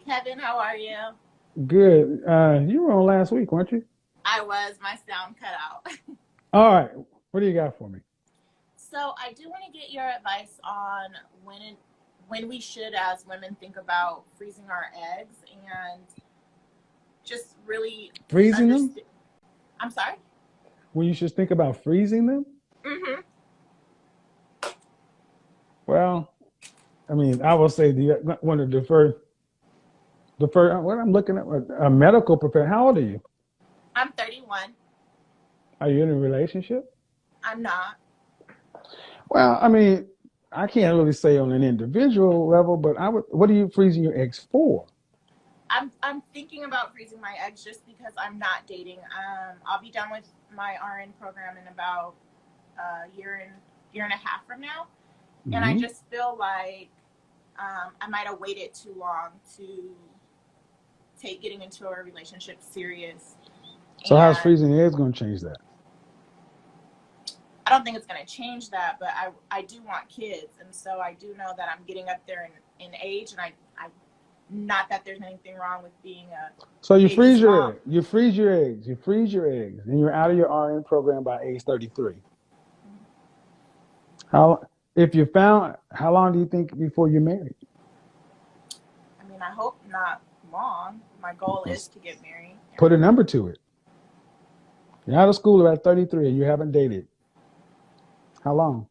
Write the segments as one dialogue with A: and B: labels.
A: Kevin. How are you?
B: Good. You were on last week, weren't you?
A: I was. My sound cut out.
B: All right. What do you got for me?
A: So I do want to get your advice on when we should, as women, think about freezing our eggs and just really
B: Freezing them?
A: understand. I'm sorry.
B: When you should think about freezing them?
A: Mm-hmm.
B: Well, I mean, I will say the want to defer. What I'm looking at a medical professional. How old are you?
A: I'm 31.
B: Are you in a relationship?
A: I'm not.
B: Well, I mean, I can't really say on an individual level, but I would. What are you freezing your eggs for?
A: I'm thinking about freezing my eggs just because I'm not dating. I'll be done with my RN program in about a year and a half from now, and I
B: Hmm.
A: just feel like I might have waited too long to take getting into a relationship serious.
B: So how's
A: And
B: freezing your eggs going to change that?
A: I don't think it's going to change that, but I do want kids. And so I do know that I'm getting up there in age. And I, not that there's anything wrong with being a
B: So you
A: baby's
B: freeze your
A: mom.
B: egg. You freeze your eggs. You freeze your eggs, and you're out of your RN program by age 33. How, if you found, how long do you think before you're married?
A: I mean, I hope not long. My goal is
B: Let's
A: to get married. Yeah.
B: put a number to it. You're out of school at 33 and you haven't dated. How long?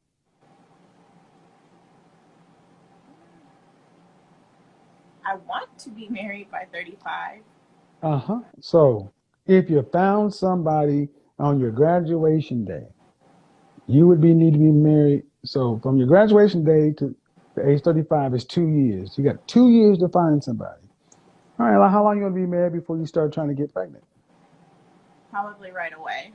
A: I want to be married by 35.
B: Uh-huh. So if you found somebody on your graduation day, you would be need to be married. So from your graduation day to the age 35 is 2 years. You got 2 years to find somebody. All right, well, how long you gonna be married before you start trying to get pregnant?
A: Probably right away.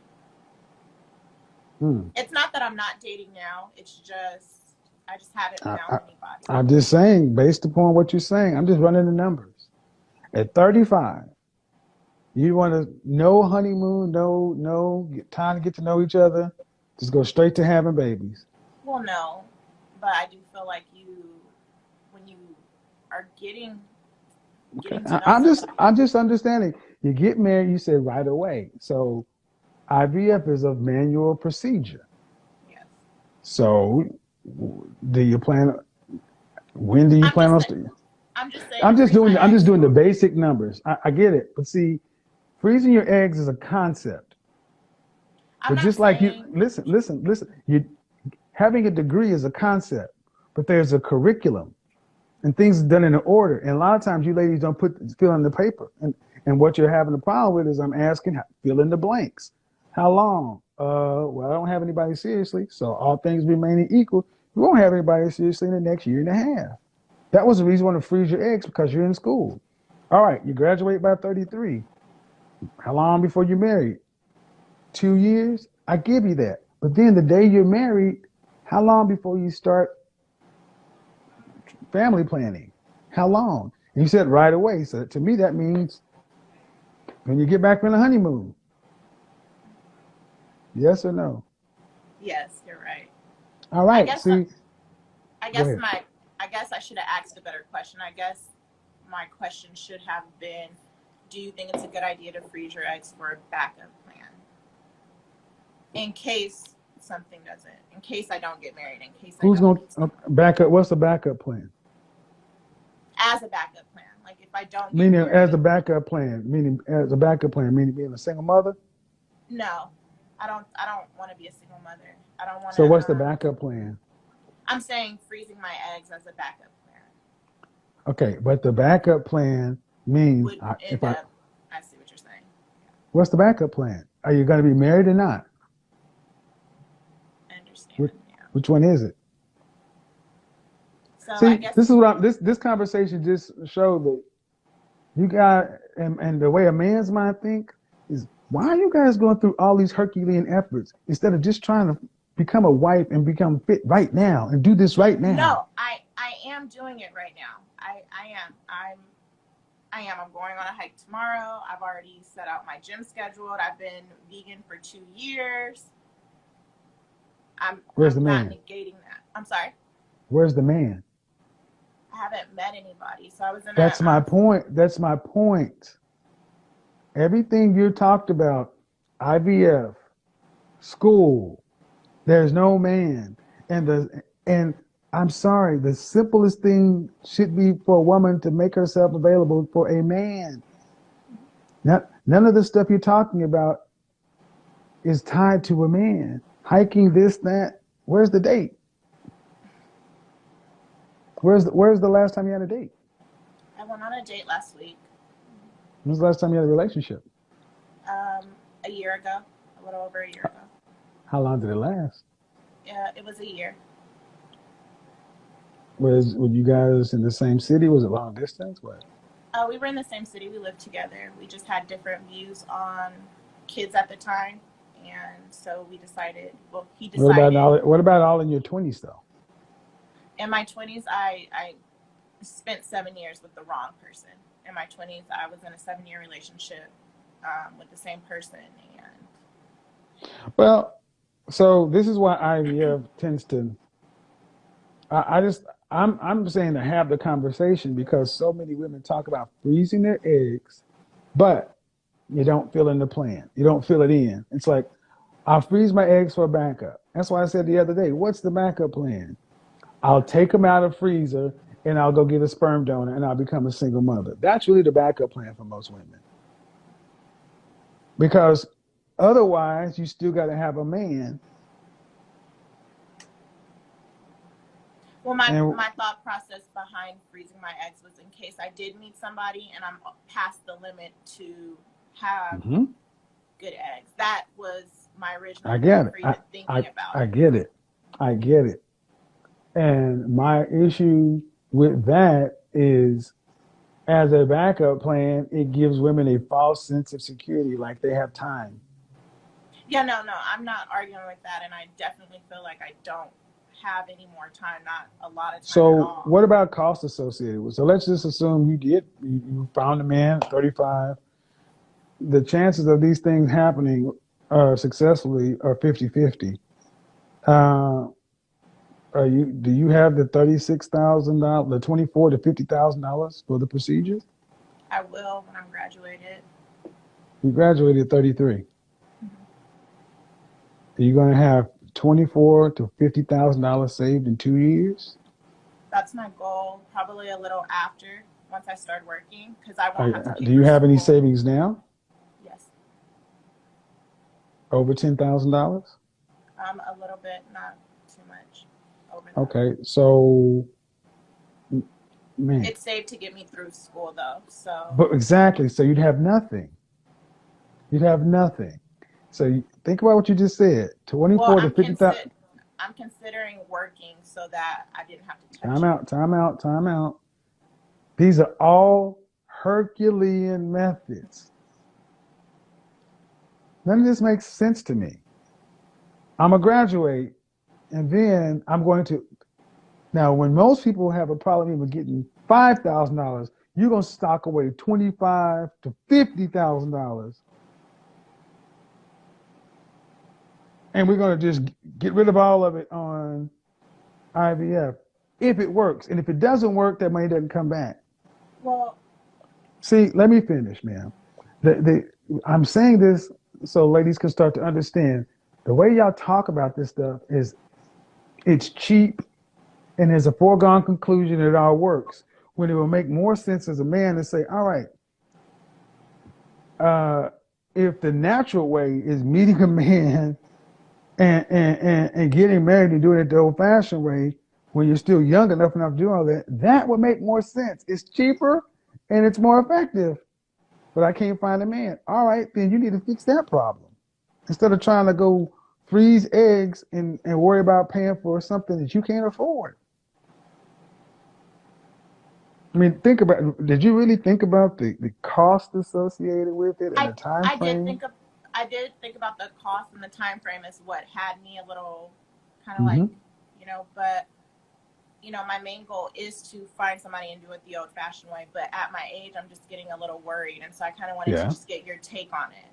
B: Hmm.
A: It's not that I'm not dating now. It's just, I just haven't
B: I,
A: found
B: I,
A: anybody.
B: I'm just saying, based upon what you're saying, I'm just running the numbers. At 35, you want to no honeymoon, no time to get to know each other. Just go straight to having babies.
A: Well, no, but I do feel like when you are
B: Okay.
A: getting to know somebody.
B: I'm just understanding. You get married, you say right away. So IVF is a manual procedure.
A: Yes,
B: So do you plan? When do you
A: I'm
B: plan
A: just
B: on?
A: saying. I'm just saying, freeze my
B: I'm just
A: eggs.
B: doing the basic numbers. I get it, but see, freezing your eggs is a concept.
A: I'm
B: But
A: not
B: just like you,
A: saying.
B: listen. You having a degree is a concept, but there's a curriculum and things are done in an order. And a lot of times you ladies don't fill in the paper. And what you're having a problem with is I'm asking, fill in the blanks. How long? Well, I don't have anybody seriously. So all things remaining equal, you won't have anybody seriously in the next year and a half. That was the reason you want to freeze your eggs because you're in school. All right, you graduate by 33. How long before you're married? 2 years? I give you that. But then the day you're married, how long before you start family planning? How long? And you said right away. So to me, that means when you get back from the honeymoon. Yes or no?
A: Yes, you're right.
B: All
A: I
B: right.
A: guess.
B: See,
A: I
B: go
A: guess
B: ahead.
A: my. I guess I should have asked a better question. I guess my question should have been, do you think it's a good idea to freeze your eggs for a backup plan in case something doesn't, in case I don't get married, in case I
B: Who's
A: don't
B: going
A: continue,
B: to back up? What's the backup plan?
A: as a backup plan. Like if I don't get
B: Meaning as a
A: married,
B: backup plan, meaning as a backup plan, meaning being a single mother.
A: no, I don't want to be a single mother. I don't want to.
B: So what's the backup plan?
A: I'm saying freezing my eggs as a backup plan
B: Okay, but the backup plan means
A: would
B: if
A: end
B: I,
A: up. I see what you're saying.
B: what's the backup plan? Are you going to be married or not?
A: I understand.
B: Which,
A: Yeah.
B: which one is it?
A: So I
B: See,
A: guess.
B: this is what this conversation just showed that you got and the way a man's mind think is why are you guys going through all these Herculean efforts instead of just trying to become a wife and become fit right now and do this right now?
A: No, I am doing it right now. I am. I am. I'm going on a hike tomorrow. I've already set out my gym schedule. I've been vegan for 2 years.
B: Where's the
A: I'm not
B: man?
A: negating that. I'm sorry.
B: Where's the man?
A: I haven't met anybody. So I was in
B: That's my point. That's my point. Everything you talked about, IVF, school, there's no man. And I'm sorry, the simplest thing should be for a woman to make herself available for a man. None of the stuff you're talking about is tied to a man. Hiking, this, that. Where's the date? Where's the last time you had a date?
A: I went on a date last week.
B: When's the last time you had a relationship?
A: A year ago, a little over a year ago.
B: How long did it last?
A: It was a year.
B: Were you guys in the same city? Was it long distance? What?
A: We were in the same city. We lived together. We just had different views on kids at the time, and so we decided. Well, he decided.
B: What about all in your 20s though?
A: In my 20s, I spent 7 years with the wrong person. In my 20s, I was in a 7-year relationship with the same person, and
B: well, so this is why IVF tends to. I'm saying to have the conversation because so many women talk about freezing their eggs, but you don't fill in the plan. You don't fill it in. It's like, I'll freeze my eggs for a backup. That's why I said the other day, what's the backup plan? I'll take them out of the freezer and I'll go get a sperm donor and I'll become a single mother. That's really the backup plan for most women. Because otherwise, you still got to have a man.
A: Well, my thought process behind freezing my eggs was in case I did meet somebody and I'm past the limit to have good eggs. That was my original thinking about.
B: I get it. I get it. And my issue with that is, as a backup plan, it gives women a false sense of security, like they have time.
A: Yeah, no, I'm not arguing with that, and I definitely feel like I don't have any more time, not a lot of time
B: so
A: at all.
B: What about costs associated with? So let's just assume you found a man, 35. The chances of these things happening successfully are 50-50. Do you have the $36,000, the $24,000 to $50,000 for the procedures?
A: I will when I'm graduated.
B: You graduated at 33. Are you going to have $24,000 to $50,000 saved in 2 years?
A: That's my goal. Probably a little after, once I start working, because I won't have to pay.
B: Do you have any savings now?
A: Yes.
B: Over $10,000?
A: A little bit, not too much. Over that.
B: Okay, so man,
A: it's saved to get me through school, though. So.
B: But exactly, so you'd have nothing. You'd have nothing. So think about what you just said. 24 to 50,000.
A: I'm considering working so that I didn't have to touch
B: Time out. These are all Herculean methods. None of this makes sense to me. I'm going to graduate, and then I'm going to. Now, when most people have a problem even getting $5,000, you're going to stock away $25,000 to $50,000. And we're going to just get rid of all of it on IVF if it works. And if it doesn't work, that money doesn't come back.
A: Well,
B: see, let me finish, ma'am. I'm saying this so ladies can start to understand the way y'all talk about this stuff is it's cheap and there's a foregone conclusion it all works. When it will make more sense as a man to say, all right, if the natural way is meeting a man and getting married and doing it the old-fashioned way when you're still young enough to do all that, that would make more sense. It's cheaper and it's more effective. But I can't find a man. All right, then you need to fix that problem. Instead of trying to go freeze eggs and worry about paying for something that you can't afford. I mean, did you really think about the cost associated with it and the time frame?
A: I did think about the cost and the time frame is what had me a little kind of like, but, my main goal is to find somebody and do it the old-fashioned way. But at my age, I'm just getting a little worried. And so I kind of wanted to just get your take on it.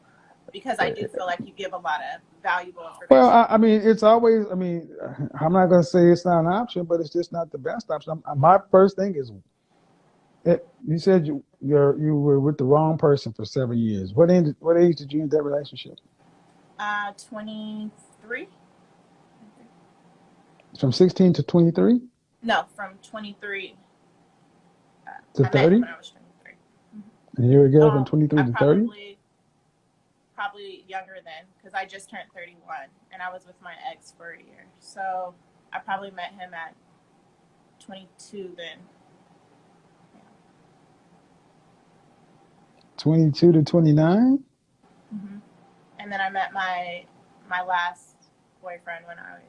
A: because I do feel like you give a lot of valuable
B: Well,
A: information.
B: I mean, it's always. I mean, I'm not going to say it's not an option, but it's just not the best option. My first thing is, you said you were with the wrong person for 7 years. What age did you end that relationship?
A: 23.
B: From 16 to 23
A: No, from 23.
B: to
A: I met him
B: 30,
A: when I was 23.
B: and you were together from
A: Oh,
B: 23
A: I
B: to 30.
A: probably younger then, because I just turned 31 and I was with my ex for a year. So I probably met him at 22 then.
B: 22 to 29.
A: Mm-hmm. And then I met my last boyfriend when I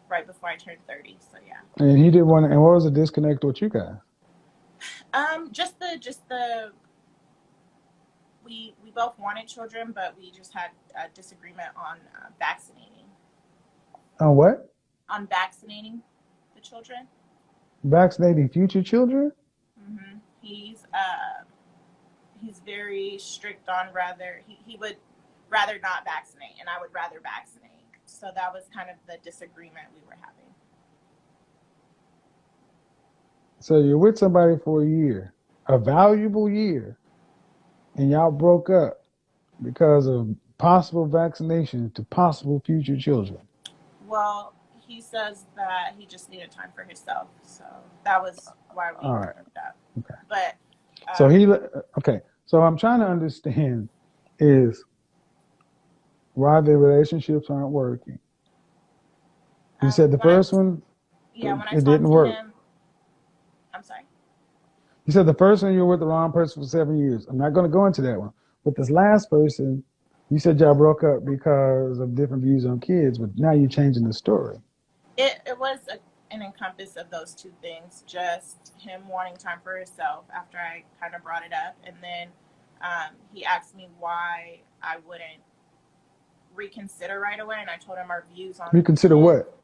A: right before I turned 30. So yeah.
B: And he didn't want to. And what was the disconnect with you guys?
A: Just the we both wanted children, but we just had a disagreement on vaccinating.
B: On what?
A: On vaccinating the children.
B: Vaccinating future children?
A: Mm-hmm. He's very strict on he would rather not vaccinate, and I would rather vaccinate. So that was kind of the disagreement we were having.
B: So you're with somebody for a year, a valuable year, and y'all broke up because of possible vaccination to possible future children.
A: Well, he says that he just needed time for himself, so that was why we
B: All right.
A: broke up.
B: Okay.
A: But
B: So okay. So I'm trying to understand is why the relationships aren't working. You said the first one,
A: when I
B: it
A: talked
B: didn't
A: to
B: work.
A: him, I'm sorry.
B: You said the first one you were with the wrong person for 7 years. I'm not going to go into that one. But this last person, you said y'all broke up because of different views on kids, but now you're changing the story.
A: It was an encompass of those two things, just him wanting time for himself after I kind of brought it up. And then he asked me why I wouldn't reconsider right away. And I told him our views on
B: Reconsider what?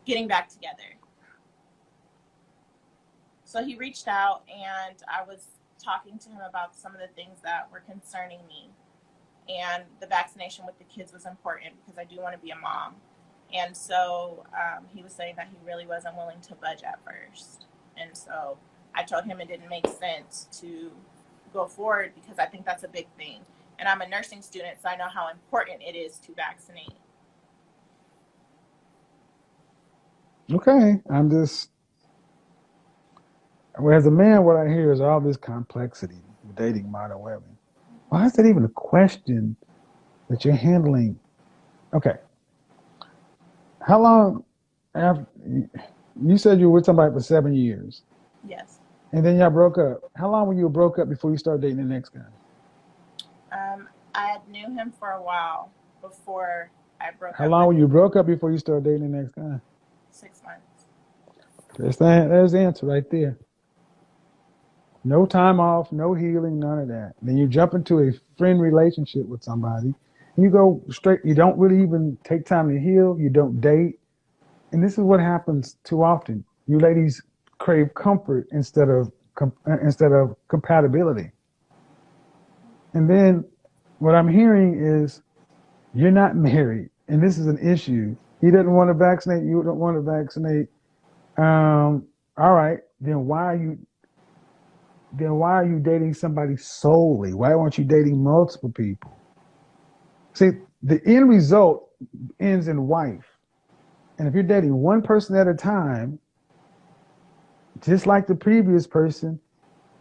A: Getting back together. So he reached out and I was talking to him about some of the things that were concerning me. And the vaccination with the kids was important because I do want to be a mom. And so he was saying that he really wasn't willing to budge at first. And so I told him it didn't make sense to go forward because I think that's a big thing. And I'm a nursing student, so I know how important it is to vaccinate.
B: Okay. As a man, what I hear is all this complexity with dating modern women. Why is that even a question that you're handling? Okay. How long after you said you were with somebody for 7 years?
A: Yes.
B: And then y'all broke up. How long were you broke up before you started dating the next guy?
A: I had knew him for a while before I broke up.
B: How long were you broke up before you started dating the next guy?
A: 6 months.
B: There's the answer right there. No time off, no healing, none of that. Then you jump into a friend relationship with somebody. And you go straight. You don't really even take time to heal. You don't date. And this is what happens too often. You ladies crave comfort instead of compatibility. And then what I'm hearing is you're not married, and this is an issue. He doesn't want to vaccinate. You don't want to vaccinate. All right, then why are you dating somebody solely? Why aren't you dating multiple people? See, the end result ends in wife. And if you're dating one person at a time, just like the previous person,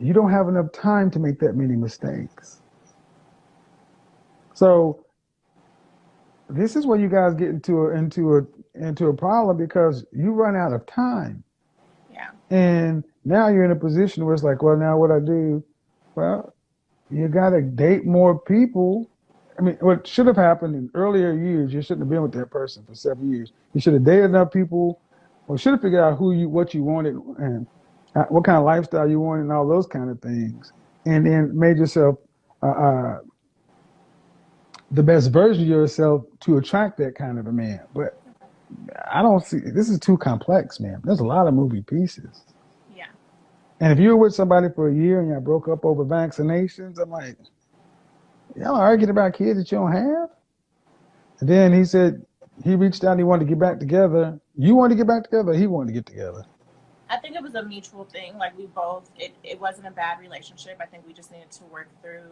B: you don't have enough time to make that many mistakes. So this is where you guys get into a problem because you run out of time.
A: Yeah.
B: And now you're in a position where it's like, well, now what I do? Well, you got to date more people. I mean, what should have happened in earlier years, you shouldn't have been with that person for 7 years. You should have dated enough people, or should have figured out what you wanted, and what kind of lifestyle you wanted, and all those kind of things, and then made yourself the best version of yourself to attract that kind of a man. But I don't see, this is too complex, man. There's a lot of moving pieces.
A: Yeah.
B: And if you were with somebody for a year and y'all broke up over vaccinations, I'm like, Y'all arguing about kids that you don't have? And then he said he reached out and he wanted to get back together. You wanted to get back together? Or he wanted to get together?
A: I think it was a mutual thing. Like we both, it wasn't a bad relationship. I think we just needed to work through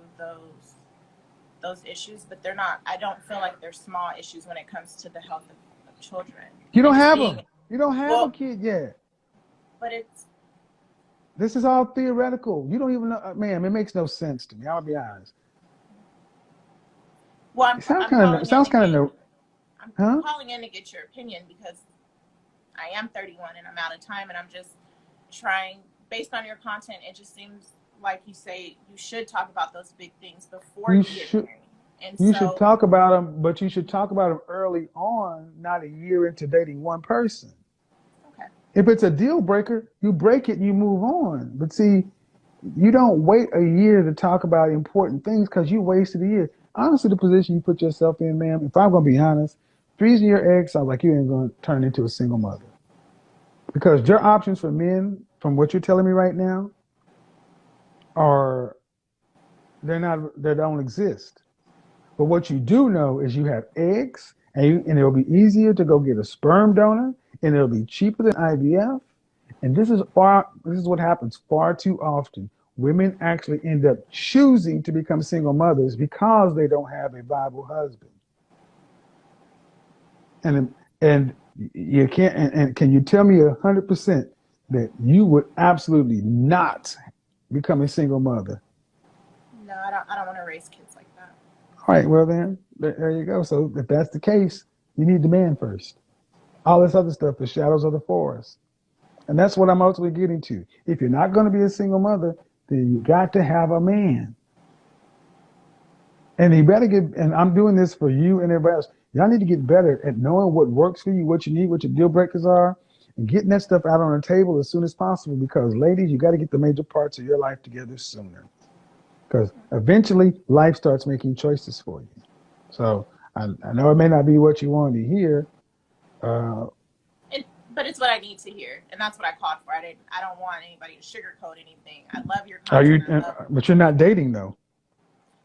A: those issues, but they're not. I don't feel like they're small issues when it comes to the health of children.
B: You don't
A: And just
B: have
A: being
B: them. You don't have a kid yet.
A: but it's
B: This is all theoretical. You don't even know, man. It makes no sense to me. I'll be honest.
A: well,
B: It sounds
A: I'm
B: kind
A: calling
B: of
A: in to
B: sounds kind
A: get
B: of
A: I'm
B: huh?
A: calling in to get your opinion because I am 31 and I'm out of time, and I'm just trying based on your content. It just seems like you say you should talk about those big things before
B: You
A: you get
B: should
A: married, and
B: you should
A: so
B: talk about them, but you should talk about them early on, not a year into dating one person.
A: okay.
B: If it's a deal breaker, you break it and you move on. But see, you don't wait a year to talk about important things because you wasted a year. Honestly, the position you put yourself in, ma'am, if I'm going to be honest, freezing your eggs sounds like you ain't going to turn into a single mother. Because your options for men, from what you're telling me right now, are they don't exist. But what you do know is you have eggs, and it'll be easier to go get a sperm donor, and it'll be cheaper than IVF. And this is what happens far too often. Women actually end up choosing to become single mothers because they don't have a viable husband. And you can't and can you tell me 100% that you would absolutely not become a single mother?
A: No, I don't want to raise kids like that.
B: All right, well then, there you go. So if that's the case, you need the man first. All this other stuff, the shadows of the forest. And that's what I'm ultimately getting to. If you're not going to be a single mother, then you got to have a man. And you better get, and I'm doing this for you and everybody else. Y'all need to get better at knowing what works for you, what you need, what your deal breakers are, and getting that stuff out on the table as soon as possible. Because, ladies, you got to get the major parts of your life together sooner. Because eventually, life starts making choices for you. So I know it may not be what you want to hear. Uh,
A: But it's what I need to hear, and that's what I called for. I don't want anybody to sugarcoat anything. I love your
B: are you?
A: content. I love.
B: But you're not dating though.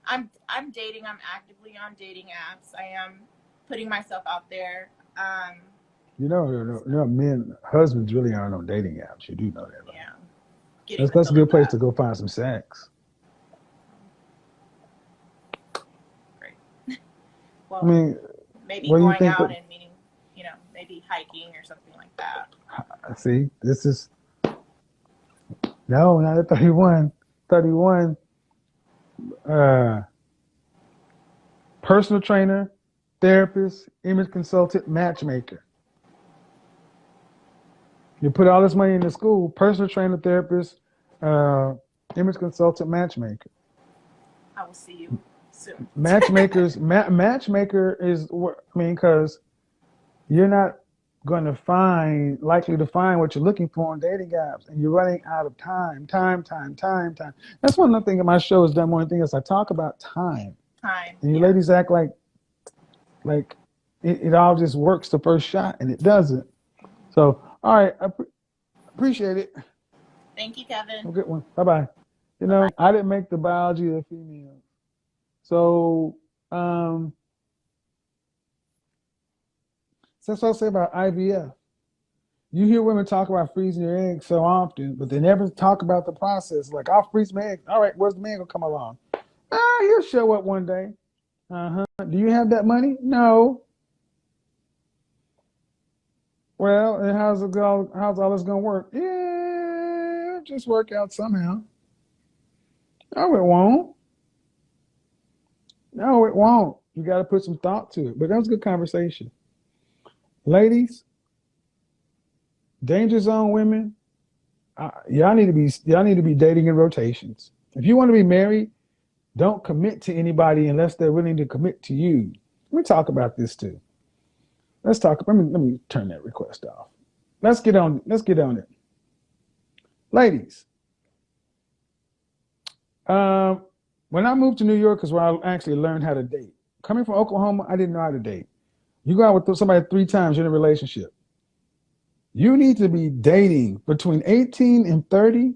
A: I'm dating. I'm actively on dating apps. I am putting myself out there. So,
B: Men, husbands really aren't on dating apps. You do know that, right?
A: yeah, getting the
B: That's a
A: fill of
B: good place
A: that.
B: to go find some sex.
A: Great.
B: I
A: Well,
B: mean,
A: maybe
B: what do you
A: going
B: think?
A: out and meeting, maybe hiking or something like that.
B: See, this is no, not at 31. 31. Uh, Personal trainer, therapist, image consultant, matchmaker. You put all this money in the school, personal trainer, therapist, uh, image consultant, matchmaker.
A: I will see you soon.
B: Matchmaker is what I mean, because you're not going to likely to find what you're looking for on dating apps, and you're running out of time. That's one of the things in my show is done more than anything else. I talk about time,
A: Time,
B: and you
A: yeah.
B: ladies act like it all just works the first shot, and it doesn't. So, all right, appreciate it.
A: Thank you,
B: Have a
A: Kevin.
B: good one. Bye bye.
A: Bye bye.
B: I didn't make the biology of the female. So, um, that's what I say about IVF. You hear women talk about freezing your eggs so often, but they never talk about the process. Like, I'll freeze my eggs. All right, where's the man gonna come along? He'll show up one day. Uh-huh. Do you have that money? No. Well, and how's it go? How's all this gonna work? Yeah, it'll just work out somehow. No, it won't. No, it won't. You got to put some thought to it. But that was a good conversation. Ladies, danger zone women, y'all need to be dating in rotations. If you want to be married, don't commit to anybody unless they're willing to commit to you. Let me talk about this too. Let's talk. Let me turn that request off. Let's get on it, ladies. Um, when I moved to New York is where I actually learned how to date. Coming from Oklahoma, I didn't know how to date. You go out with somebody 3 times, you're in a relationship. You need to be dating between 18 and 30,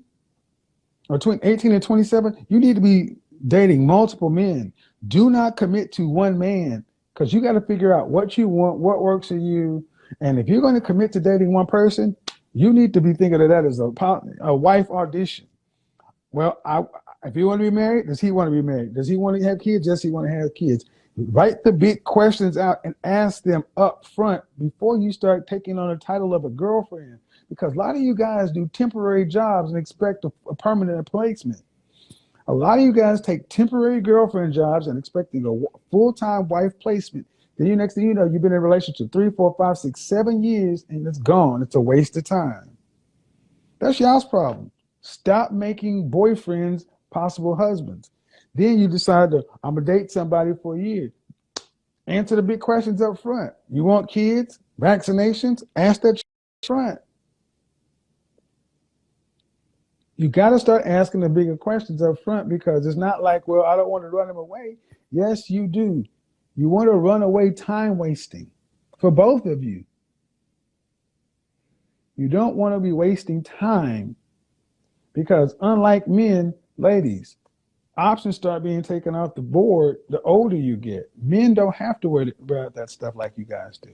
B: or between 18 and 27. You need to be dating multiple men. Do not commit to one man because you got to figure out what you want, what works for you. And if you're going to commit to dating one person, you need to be thinking of that as a wife audition. Well, if you want to be married, does he want to be married? Does he want to have kids? Does he want to have kids? Write the big questions out and ask them up front before you start taking on the title of a girlfriend. Because a lot of you guys do temporary jobs and expect a permanent placement. A lot of you guys take temporary girlfriend jobs and expecting a full-time wife placement. Then you next thing you know, you've been in a relationship 3, 4, 5, 6, 7 years, and it's gone. It's a waste of time. That's y'all's problem. Stop making boyfriends possible husbands. Then you decide I'm gonna date somebody for a year. Answer the big questions up front. You want kids? Vaccinations? Ask that front. You got to start asking the bigger questions up front because it's not like, well, I don't want to run them away. Yes, you do. You want to run away time wasting for both of you. You don't want to be wasting time because unlike men, ladies, options start being taken off the board the older you get. Men don't have to worry about that stuff like you guys do.